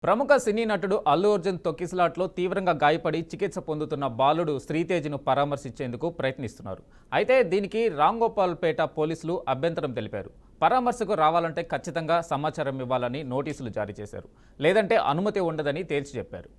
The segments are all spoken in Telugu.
ప్రముఖ సినీ నటుడు అల్లు అర్జున్ తొక్కిసలాట్లో తీవ్రంగా గాయపడి చికిత్స పొందుతున్న బాలుడు శ్రీతేజ్ను పరామర్శించేందుకు ప్రయత్నిస్తున్నారు. అయితే దీనికి రాంగోపాల్పేట పోలీసులు అభ్యంతరం తెలిపారు. పరామర్శకు రావాలంటే ఖచ్చితంగా సమాచారం ఇవ్వాలని నోటీసులు జారీ చేశారు. లేదంటే అనుమతి ఉండదని తేల్చి చెప్పారు.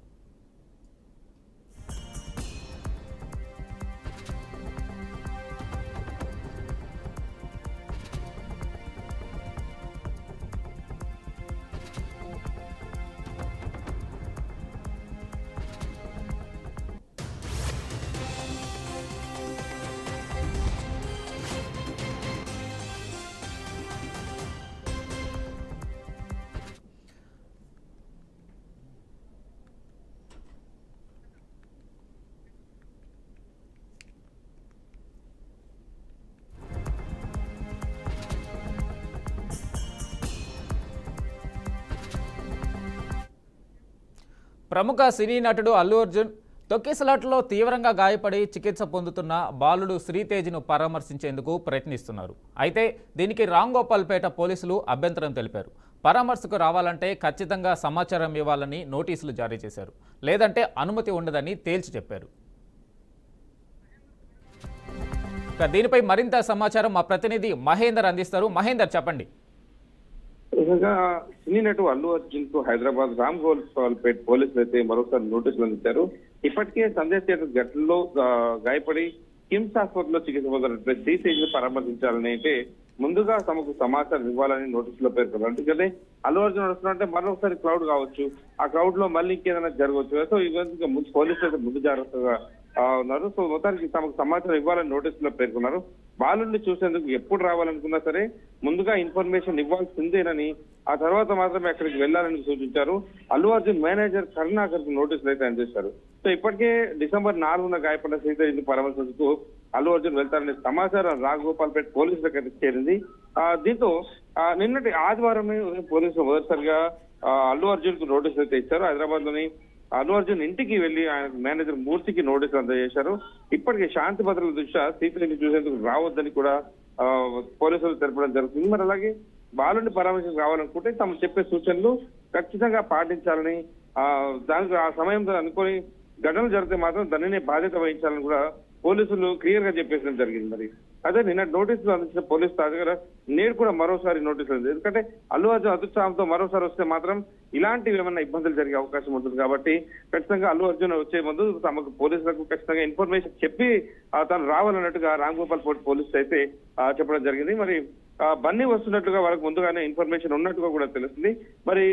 ప్రముఖ సినీ నటుడు అల్లు అర్జున్ తొక్కిసలాట్లో తీవ్రంగా గాయపడి చికిత్స పొందుతున్న బాలుడు శ్రీతేజ్ను పరామర్శించేందుకు ప్రయత్నిస్తున్నారు. అయితే దీనికి రాంగోపాల్పేట పోలీసులు అభ్యంతరం తెలిపారు. పరామర్శకు రావాలంటే ఖచ్చితంగా సమాచారం ఇవ్వాలని నోటీసులు జారీ చేశారు. లేదంటే అనుమతి ఉండదని తేల్చి చెప్పారు. దీనిపై మరింత సమాచారం మా ప్రతినిధి మహేందర్ అందిస్తారు. మహేందర్, చెప్పండి. సినీ నటు అల్లు అర్జున్ కు హైదరాబాద్ రాంగోపాల్పేట పోలీసులు అయితే మరోసారి నోటీసులు అందించారు. ఇప్పటికే సందేశ్ థియేటర్ ఘటనలో గాయపడి కిమ్స్ ఆసుపత్రిలో చికిత్స పొందినట్టు శ్రీతేజ్ ను పరామర్శించాలని అయితే ముందుగా తమకు సమాచారం ఇవ్వాలని నోటీసులో పేర్కొన్నారు. అందుకనే అల్లు అర్జున్ వస్తున్నట్టే మరొకసారి క్రౌడ్ కావచ్చు, ఆ క్రౌడ్ లో మళ్ళీ ఇంకేదైనా జరగవచ్చు. సో ఇవన్నీ పోలీసులు అయితే ముందు జాగ్రత్తగా ఉన్నారు. సో మొత్తానికి తమకు సమాచారం ఇవ్వాలని నోటీసులో పేర్కొన్నారు. బాలుడిని చూసేందుకు ఎప్పుడు రావాలనుకున్నా సరే ముందుగా ఇన్ఫర్మేషన్ ఇవ్వాల్సిందేనని, ఆ తర్వాత మాత్రమే అక్కడికి వెళ్లాలని సూచించారు. అల్లు అర్జున్ మేనేజర్ కరుణాకర్ కు నోటీసులు అయితే అందజేశారు. సో ఇప్పటికే డిసెంబర్ 4న గాయపడ్డ శ్రీతేజ్ పరామర్శించుకు అల్లు అర్జున్ వెళ్తారనే సమాచారం రాంగోపాల్పేట పోలీసులకు చేరింది. దీంతో నిన్నటి ఆదివారమే పోలీసులు మొదటిసారిగా అల్లు అర్జున్ కు నోటీసులు అయితే ఇచ్చారు. హైదరాబాద్ లోని అల్లు అర్జున్ ఇంటికి వెళ్లి ఆయన మేనేజర్ మూర్తికి నోటీసులు అందజేశారు. ఇప్పటికే శాంతి భద్రతల దృష్ట్యా శ్రీతేజ్ని చూసేందుకు రావద్దని కూడా పోలీసులు తెలపడం జరుగుతుంది. మరి అలాగే బాలుని పరామర్శకు రావాలనుకుంటే తమ చెప్పే సూచనలు ఖచ్చితంగా పాటించాలని, దానికి ఆ సమయంలో అనుకొని ఘటనలు జరిగితే మాత్రం దానినే బాధ్యత వహించాలని కూడా పోలీసులు క్లియర్ గా చెప్పేసడం జరిగింది. మరి అదే నిన్న నోటీసులు అందించిన పోలీసు తాజాగా నేడు కూడా మరోసారి నోటీసులు అంది. ఎందుకంటే అల్లు అర్జున్ అదుత్సాహంతో మరోసారి వస్తే మాత్రం ఇలాంటివి ఏమన్నా ఇబ్బందులు జరిగే అవకాశం ఉంటుంది. కాబట్టి ఖచ్చితంగా అల్లు అర్జున్ వచ్చే ముందు తమకు పోలీసులకు ఖచ్చితంగా ఇన్ఫర్మేషన్ చెప్పి తను రావాలన్నట్టుగా రాంగోపాల్పేట పోలీసులు అయితే చెప్పడం జరిగింది. మరి బన్నీ వస్తున్నట్లుగా వాళ్ళకి ముందుగానే ఇన్ఫర్మేషన్ ఉన్నట్టుగా కూడా తెలుస్తుంది. మరి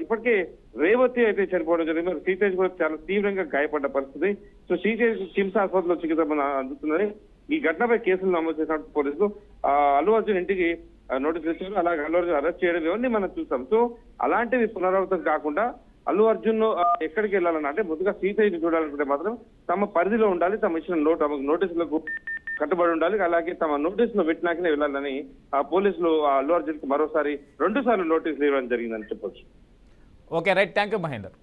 ఇప్పటికే రేవతి అయితే చనిపోవడం జరిగింది. మరి శ్రీతేజ్ కూడా చాలా తీవ్రంగా గాయపడ్డ పరిస్థితి. సో శ్రీతేజ్ కిమ్స్ ఆసుపత్రిలో చికిత్స అందుతుందని ఈ ఘటనపై కేసులు నమోదు చేసిన పోలీసులు అల్లు అర్జున్ ఇంటికి నోటీసులు ఇచ్చారు. అలాగే అల్లు అర్జున్ అరెస్ట్ చేయడం ఇవన్నీ మనం చూస్తాం. సో అలాంటివి పునరావృతం కాకుండా అల్లు అర్జున్ ఎక్కడికి వెళ్ళాలన్నా అంటే ముందుగా శ్రీతేజ్ చూడాలనుకుంటే మాత్రం తమ పరిధిలో ఉండాలి, తమ ఇచ్చిన నోటీసులకు కట్టుబడి ఉండాలి. అలాగే తమ నోటీసులు పెట్టినాకనే వెళ్ళాలని పోలీసులు అల్లు అర్జున్ కు మరోసారి 2 సార్లు నోటీసులు ఇవ్వడం జరిగిందని చెప్పొచ్చు. Okay, right. Thank you Mahender.